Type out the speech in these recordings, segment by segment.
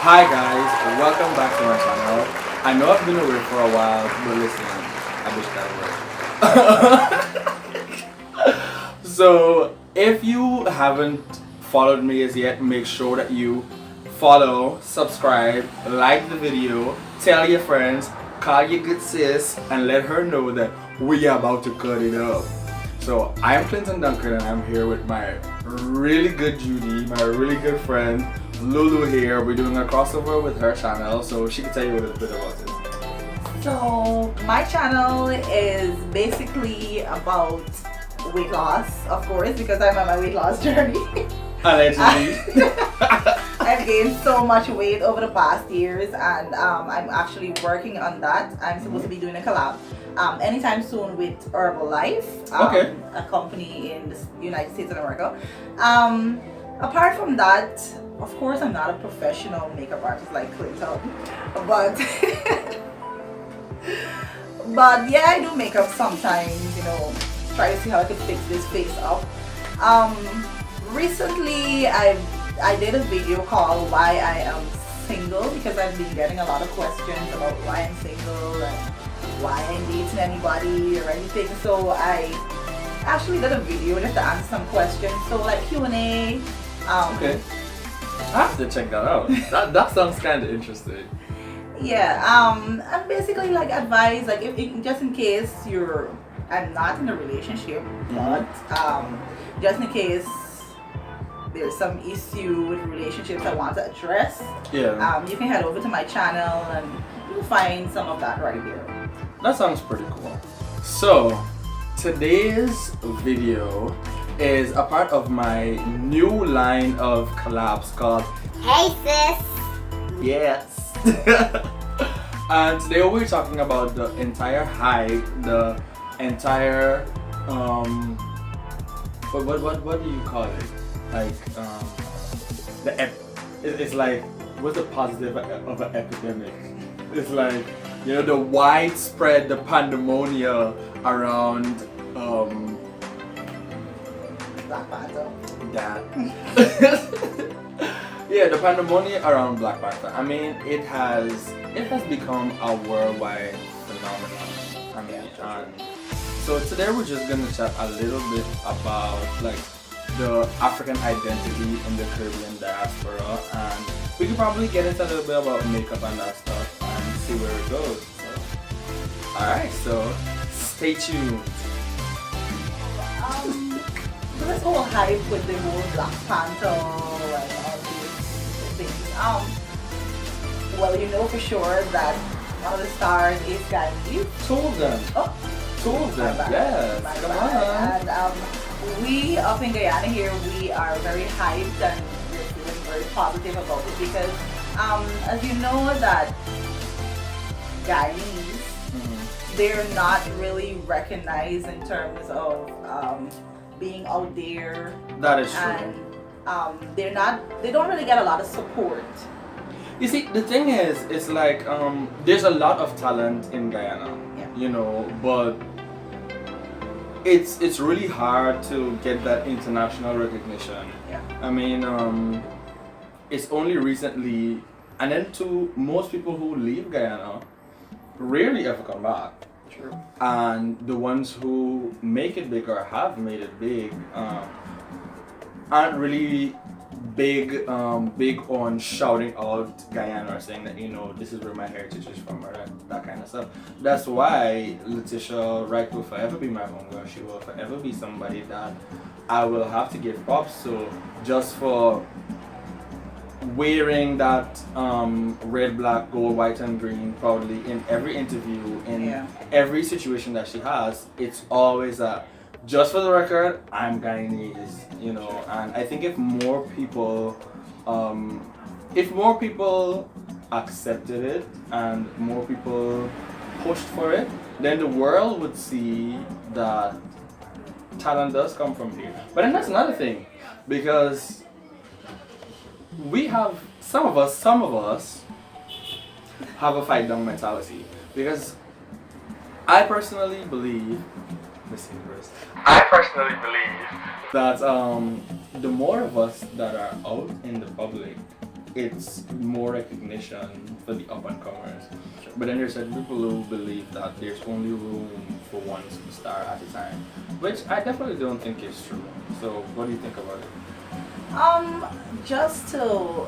Hi guys, welcome back to my channel. I know I've been away for a while, but listen, I wish that worked. So, if you haven't followed me as yet, make sure that you follow, subscribe, like the video, tell your friends, call your good sis, and let her know that we are about to cut it up. So, I'm Clinton Duncan and I'm here with my really good Judy, my really good friend Lulu here. We're doing a crossover with her channel, so she can tell you a little bit about it. So my channel is basically about weight loss, of course, because I'm on my weight loss journey. Allegedly. I've gained so much weight over the past years, and I'm actually working on that. I'm supposed to be doing a collab anytime soon with Herbalife, Okay. a company in the United States of America. Apart from that, of course, I'm not a professional makeup artist like Clinton, but but yeah, I do makeup sometimes. Try to see how I could fix this face up. Recently, I did a video called "Why I Am Single" because I've been getting a lot of questions about why I'm single and why I'm dating anybody or anything. So I actually did a video just to answer some questions. So like Q&A. Okay. I have to check that out. That sounds kind of interesting. Yeah, and basically like advice, like if just in case I'm not in a relationship, but just in case there's some issue with relationships I want to address, Yeah. you can head over to my channel and you'll find some of that right there. That sounds pretty cool. So, today's video is a part of my new line of collabs called Hey sis! Yes. And today we're talking about the entire hype, the entire what do you call it? Like it's like what's the positive of an epidemic? It's like the widespread, the pandemonia around Black Panther. that. Yeah, the pandemonium around Black Panther. I mean, it has become a worldwide phenomenon. I mean, and so today we're just gonna chat a little bit about like the African identity in the Caribbean diaspora, and we could probably get into a little bit about makeup and that stuff and see where it goes. So, all right, so stay tuned. This whole hype with the whole Black Panther and all these things. Well, you know for sure that one of the stars is Guyanese. Two of them. Oh, Two of them. my bad. Yes. My Come bad. on. And we up in Guyana here, we are very hyped and we're feeling very positive about it because, as you know that Guyanese, they're not really recognized in terms of being out there, That is true. and they don't really get a lot of support. You see, the thing is, it's like there's a lot of talent in Guyana, Yeah. but it's really hard to get that international recognition. Yeah. I mean, it's only recently, and then to most people who leave Guyana, rarely ever come back. True. And the ones who make it big or have made it big aren't really big on shouting out Guyana or saying that this is where my heritage is from or that kind of stuff. That's why Letitia Wright will forever be my homegirl. She will forever be somebody that I will have to give props to just for wearing that red, black, gold, white, and green proudly in every interview, in every situation that she has. It's always just for the record, I'm Guyanese, and I think if more people accepted it and more people pushed for it, then the world would see that talent does come from here. But then that's another thing, because we have some of us have a fight down mentality, because I personally believe that the more of us that are out in the public, it's more recognition for the up and comers. But then there's certain people who believe that there's only room for one superstar at a time, which I definitely don't think is true. So what do you think about it? Just to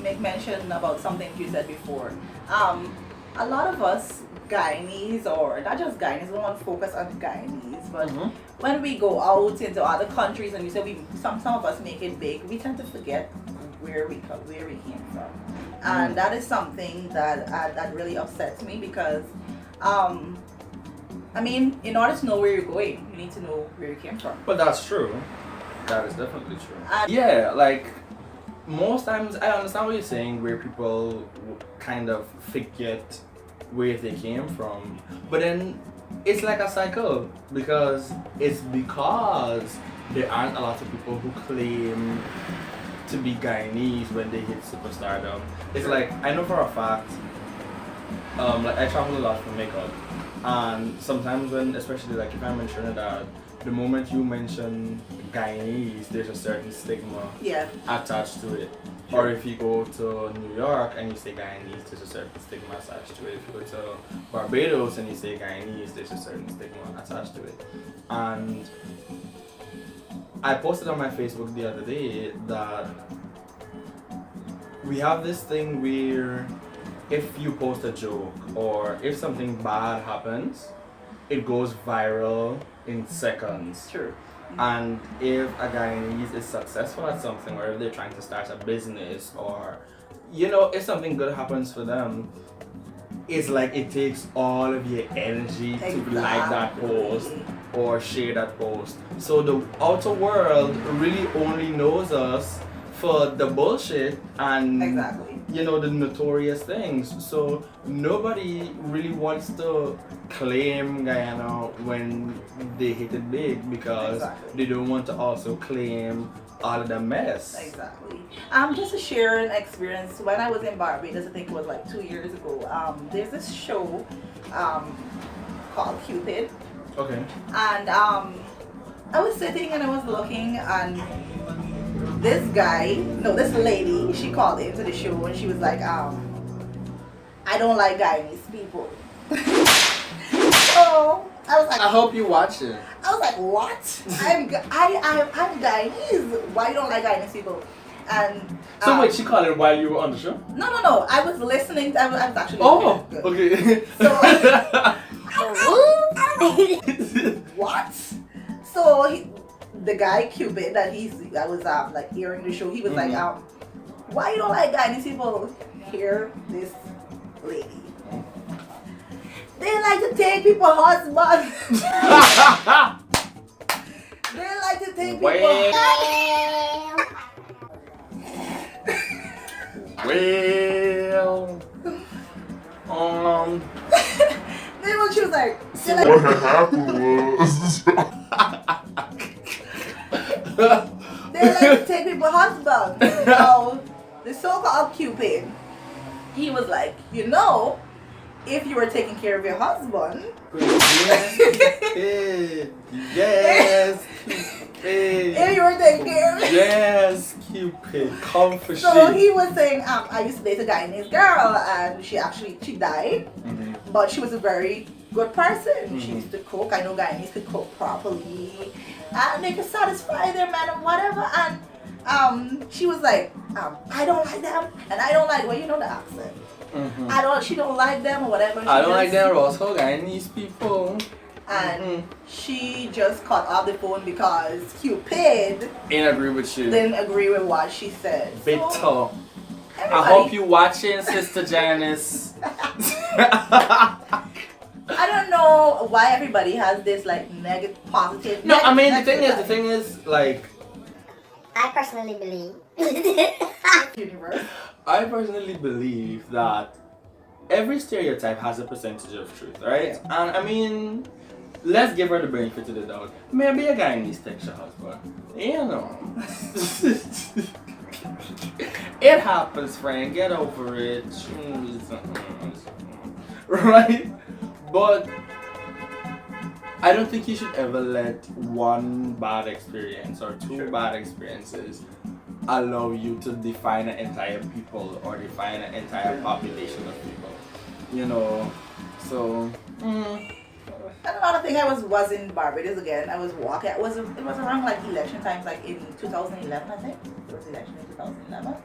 make mention about something you said before, a lot of us Guyanese, or not just Guyanese, we don't want to focus on Guyanese, but when we go out into other countries and we say some of us make it big, we tend to forget where we came from, and that is something that really upsets me because, I mean, in order to know where you're going, you need to know where you came from. But that's true. That is definitely true. Yeah, like most times I understand what you're saying, where people kind of forget where they came from, but then it's like a cycle because there aren't a lot of people who claim to be Guyanese when they hit superstardom. It's like, I know for a fact, like I travel a lot for makeup, and sometimes when, especially like if I'm in Trinidad, the moment you mention Guyanese, there's a certain stigma attached to it. Or if you go to New York and you say Guyanese, there's a certain stigma attached to it. If you go to Barbados and you say Guyanese, there's a certain stigma attached to it. And I posted on my Facebook the other day that we have this thing where if you post a joke or if something bad happens, it goes viral in seconds. True. And if a Guyanese is successful at something, or if they're trying to start a business, or if something good happens for them, it's like it takes all of your energy to like that post or share that post. So the outer world really only knows us for the bullshit and the notorious things. So nobody really wants to claim Guyana when they hit it big because they don't want to also claim all of the mess. Exactly. Just to share an experience, when I was in Barbados, I think it was like 2 years ago, there's this show called Cupid. Okay. And I was sitting and I was looking, and this lady, she called into the show and she was like, I don't like Guyanese people. So I was like, I hope you watch it. I was like, what? I'm Guyanese. Why you don't like Guyanese people? And so wait, she called it while you were on the show? No. I was listening. I was actually. Oh, okay. So what? So the guy Cupid that I was like hearing the show, he was like, why you don't like Guyanese people? Hear this lady. They like to take people's husbands. They like to take people's then when she was like, what had happened was they like to take people's husbands. So the so-called Cupid, he was like, if you were taking care of your husband, yes, Cupid. If you were taking care of it. Yes, Cupid, come for So he was saying, I used to date a Guyanese girl, and she died, but she was a very good person. She used to cook. I know Guyanese could cook properly, and they could satisfy their man and whatever. And she was like, I don't like them, and I don't like, well, you know the accent. She don't like them or whatever. I don't like them also Guyanese people. And she just cut off the phone because Cupid didn't agree with you. Didn't agree with what she said. Bitter. So, I hope you watching, Sister Janice. I don't know why everybody has this like negative, positive. No, I mean the thing is like. I personally believe. Universe. I personally believe that every stereotype has a percentage of truth, right? Yeah. And I mean, let's give her the benefit of the doubt. Maybe a guy needs to take your husband. It happens, friend. Get over it. Right? But I don't think you should ever let one bad experience or two bad experiences allow you to define an entire people or define an entire population of people. You know, so. And another thing, I was in Barbados again. I was walking. It was around like election times, like in 2011, I think. It was election in 2011.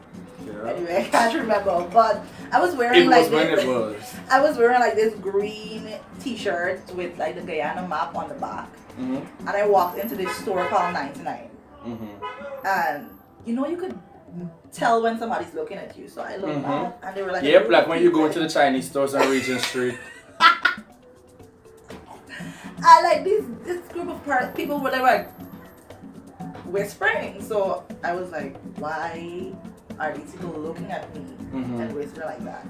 Yeah. Anyway, I can't remember, but I was It wearing was like when this, it was. I was wearing like this green T-shirt with like the Guyana map on the back, Mhm. and I walked into this store called 99, Mhm. and you know you could tell when somebody's looking at you. So I looked up, and they were like, Yep, like when you go to the Chinese stores on Regent Street. I like this group of people were like whispering. So I was like, why are these people looking at me and whispering like that?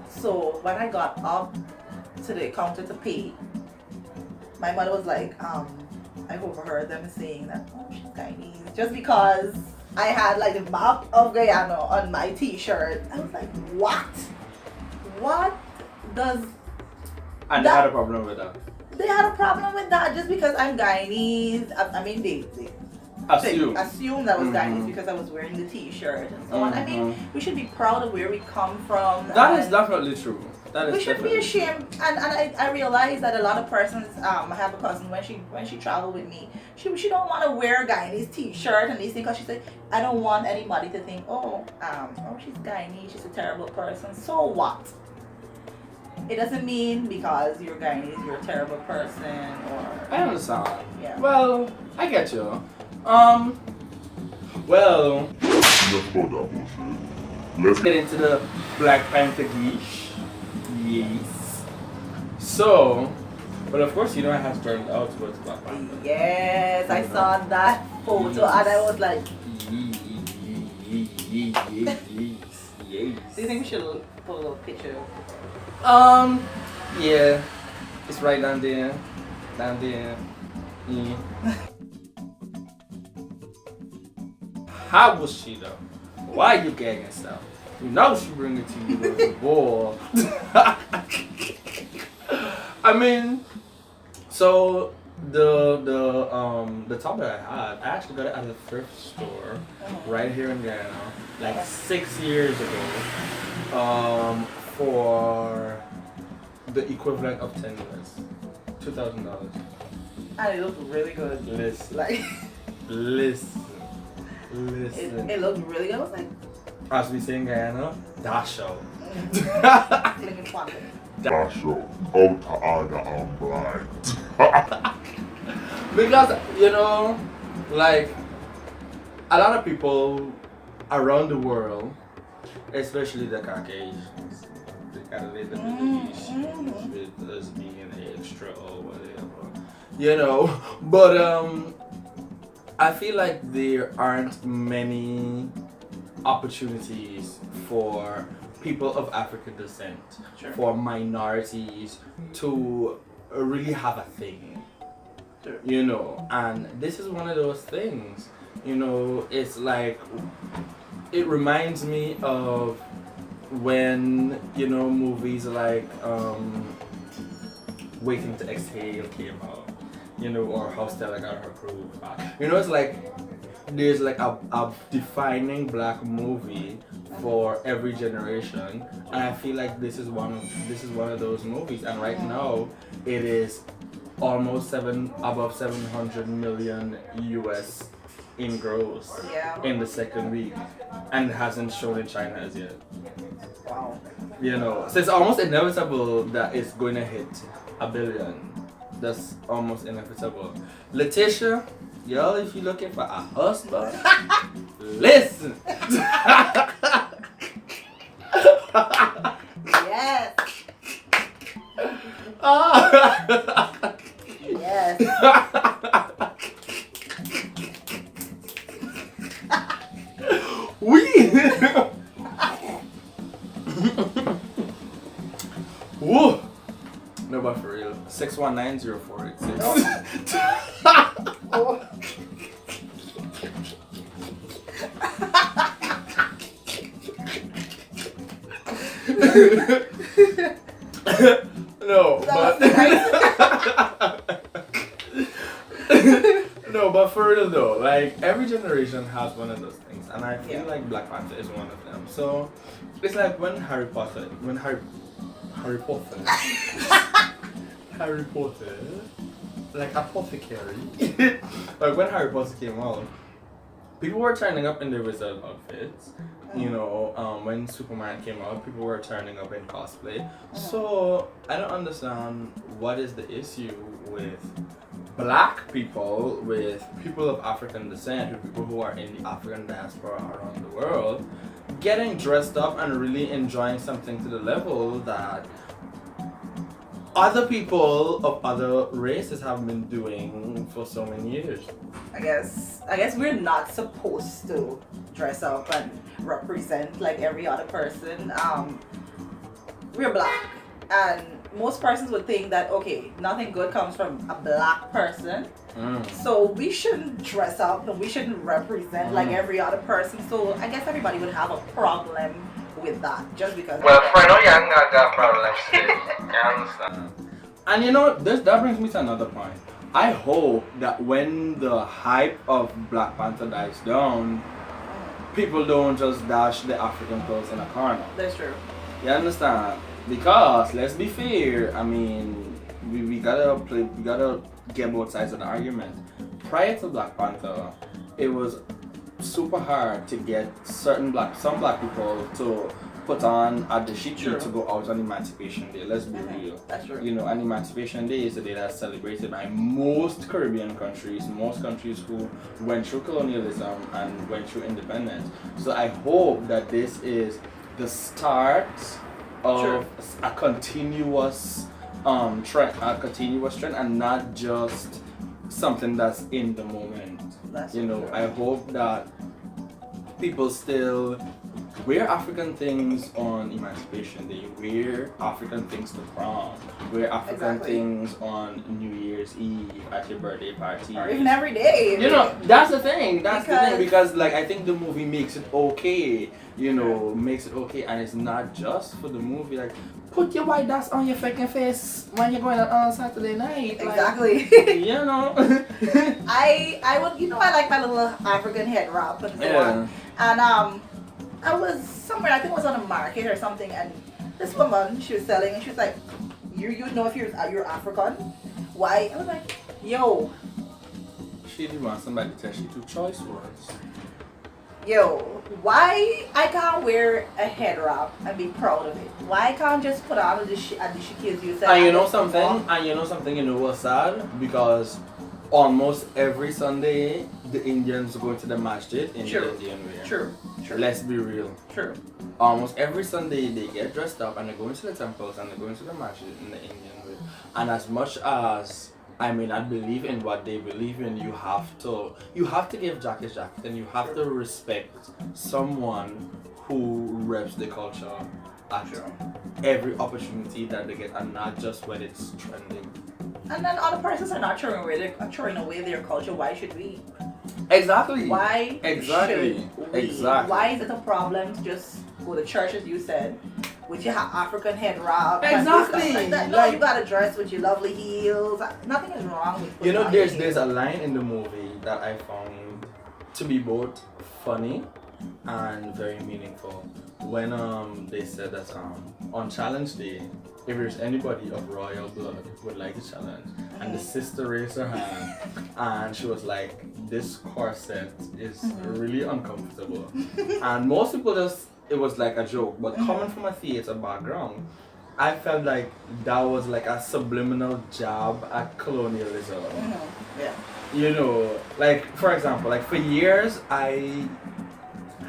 So when I got up to the counter to pay, my mother was like, I overheard them saying that, oh, she's Guyanese, just because I had like the map of Guyana on my T-shirt. I was like, what? What does? And they had a problem with that. They had a problem with that just because I'm Guyanese. I mean, they assumed I was Guyanese because I was wearing the T-shirt and so on. I mean, we should be proud of where we come from. That is definitely true. That is we shouldn't be definitely ashamed. And I realize that a lot of persons, I have a cousin, when she traveled with me, she don't want to wear a Guyanese T-shirt and these things because she said, I don't want anybody to think, oh, she's Guyanese, she's a terrible person. So what? It doesn't mean because you're Guyanese, you're a terrible person, or... I understand. Yeah. Well, I get you. Well, Enough about that bullshit. Let's get into the Black Panther geesh. Yes. So, but of course, you know I have turned out towards Black Panther. Yes, I saw that photo and I was like, Yes. do you think we should put a little picture? Yeah. It's right down there. Down there. Yeah. How was she though? Why you gagging stuff? You know she bring it to you as a boy. I mean, so the top that I had, I actually got it at a thrift store right here in Guyana, like 6 years ago, for the equivalent of $10, $2,000. And it looked really good. Listen, Like, listen. it looked really good. I was like, As we say in Guyana, that show. looking fun. that show. Out to order and blind. Because, you know, like, a lot of people around the world, especially the Caucasians, they got a little bit of issues with us being extra or whatever, you know. But I feel like there aren't many opportunities for people of African descent, for minorities to really have a thing, you know. And this is one of those things, you know. It's like, it reminds me of when, you know, movies like Waiting to Exhale came out, you know, or How Stella Got Her Groove Back. You know, it's like there's like a defining black movie for every generation, and I feel like this is one of those movies. And right now, it is almost above 700 million US in gross in the second week, and it hasn't shown in China as yet. Wow. You know, so it's almost inevitable that it's going to hit $1 billion. That's almost inevitable. Letitia, yo, if you're looking for a husband, listen. Yes. Yes. Woo. No, but for real. 619-0486. Oh. No, but no, but for real though, like every generation has one of those things. and I feel Yeah. like Black Panther is one of them. So it's like when Harry Potter, Harry Potter, like apothecary, like when Harry Potter came out, people were turning up in their wizard outfits. You know, when Superman came out, people were turning up in cosplay. So I don't understand what is the issue with black people, with people of African descent, with people who are in the African diaspora around the world, getting dressed up and really enjoying something to the level that other people of other races have been doing for so many years. I guess we're not supposed to dress up and represent like every other person. We're black, and most persons would think that okay, nothing good comes from a black person. So we shouldn't dress up and we shouldn't represent like every other person. So I guess everybody would have a problem with that just because. Well, for no young got problems too. You understand? And you know, that brings me to another point. I hope that when the hype of Black Panther dies down, people don't just dash the African clothes in a corner. That's true. You understand? Because let's be fair. I mean, we gotta get both sides of the argument. Prior to Black Panther, it was super hard to get some black people to put on a dashiki to go out on Emancipation Day. Let's be real. That's true. You know, and Emancipation Day is a day that's celebrated by most Caribbean countries, most countries who went through colonialism and went through independence. So I hope that this is the start of a continuous trend, and not just something that's in the moment. That's you know, true. I hope that people still wear African things on Emancipation Day, wear African things to prom, wear African things on New Year's Eve at your birthday party. Or even every day. You know, that's the thing. Because like I think the movie makes it okay. You know, makes it okay, and it's not just for the movie. Like, put your white dust on your fucking face when you're going out on Saturday night. Exactly. Like, you know. I would, you know, I like my little African head wrap and so on. And I was somewhere, I think it was on a market or something, and this woman, she was selling, and she was like, you know if you're African? Why? I was like, yo. She didn't want somebody to tell she two choice words. Yo, why I can't wear a head wrap and be proud of it? Why I can't just put on the dashiki as you said? And you know something, you know what's sad? Because almost every Sunday, the Indians go to the masjid in the Indian way. True. Let's be real. True. Almost every Sunday, they get dressed up and they go into the temples and they go into the masjid in the Indian way. And as much as I may not believe in what they believe in, you have to give jacket, and you have to respect someone who reps the culture at every opportunity that they get, and not just when it's trending. And then other persons are not throwing away their culture. Why should we? Exactly. Why Exactly. should we? Exactly. Why is it a problem to just go to church, as you said, with your African head wrap? Exactly. And like that? No, you gotta dress with your lovely heels. Nothing is wrong with. You know, there's a line in the movie that I found to be both funny and very meaningful. When they said that on challenge day, if there's anybody of royal blood would like to challenge, and the sister raised her hand and she was like, this corset is really uncomfortable. And most people it was like a joke, but coming from a theater background, I felt like that was like a subliminal jab at colonialism. Yeah. You know, like for example, like for years I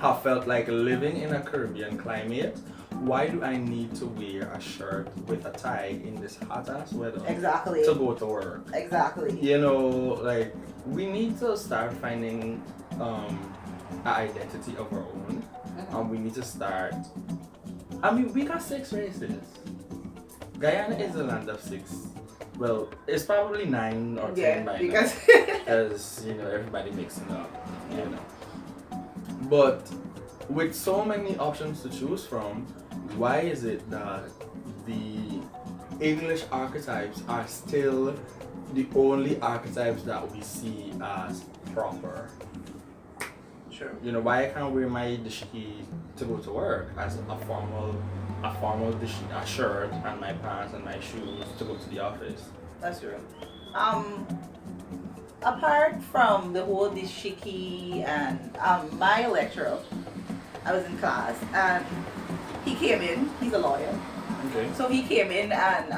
have felt like living in a Caribbean climate. Why do I need to wear a shirt with a tie in this hot ass weather? Exactly. To go to work. Exactly. You know, like we need to start finding an identity of our own, and we need to start. I mean, we got 6 races. Guyana is a land of 6. Well, it's probably 9 or 10 by now, because you know everybody mixing up. You know. But with so many options to choose from, why is it that the English archetypes are still the only archetypes that we see as proper? True. You know, why I can't wear my dashiki to go to work as a formal dashiki, a shirt and my pants and my shoes to go to the office. That's true. Apart from the whole dashiki and my lecturer, I was in class and he came in. He's a lawyer. Okay. So he came in and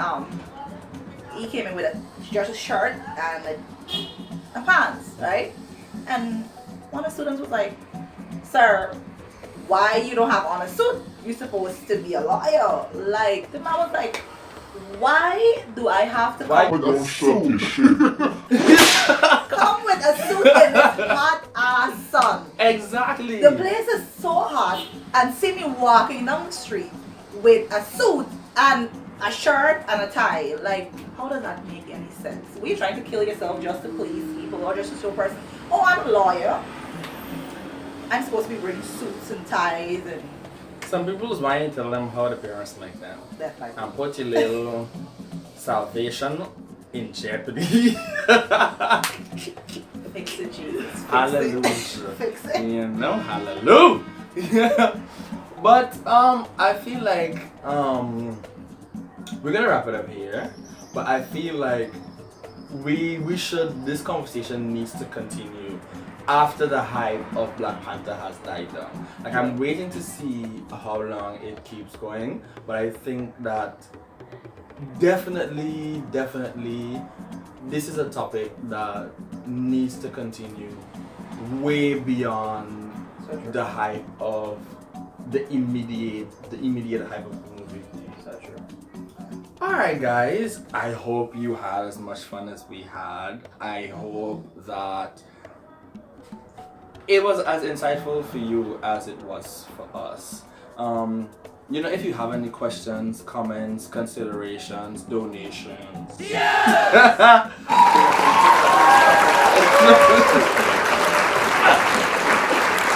with just a shirt and a pants, right? And one of the students was like, "Sir, why you don't have on a suit? You're supposed to be a lawyer." Like the man was like, "Why do I have to But come don't shut your shit. with a suit in this hot ass sun? Exactly. The place is so hot and see me walking down the street with a suit and a shirt and a tie. Like, how does that make any sense? Were you trying to kill yourself just to please people or just to show a person, oh, I'm a lawyer. I'm supposed to be wearing suits and ties and Some people's mind tell them how the parents make them. that like And put your little salvation in jeopardy. fix it, Jesus. Fix Hallelujah. it. Fix it. You know, hallelujah. But I feel like we're gonna wrap it up here. But I feel like this conversation needs to continue after the hype of Black Panther has died down. Like, I'm waiting to see how long it keeps going, but I think that definitely this is a topic that needs to continue way beyond the hype of the immediate hype of the movie. So true. Alright guys, I hope you had as much fun as we had. I hope that it was as insightful for you as it was for us. You know, if you have any questions, comments, considerations, donations.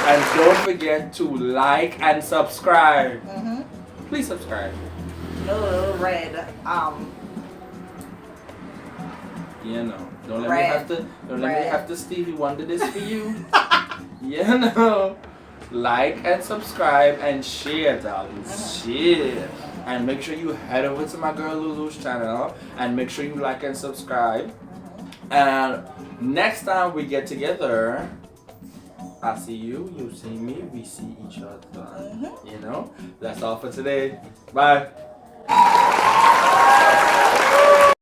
And don't forget to like and subscribe. Please subscribe. No red. You know, don't let Red. me have to Stevie Wonder this for you. You know, like and subscribe and share, darling. Share. And make sure you head over to my girl Lulu's channel and make sure you like and subscribe. And next time we get together, I see you, you see me, we see each other. You know, that's all for today. Bye.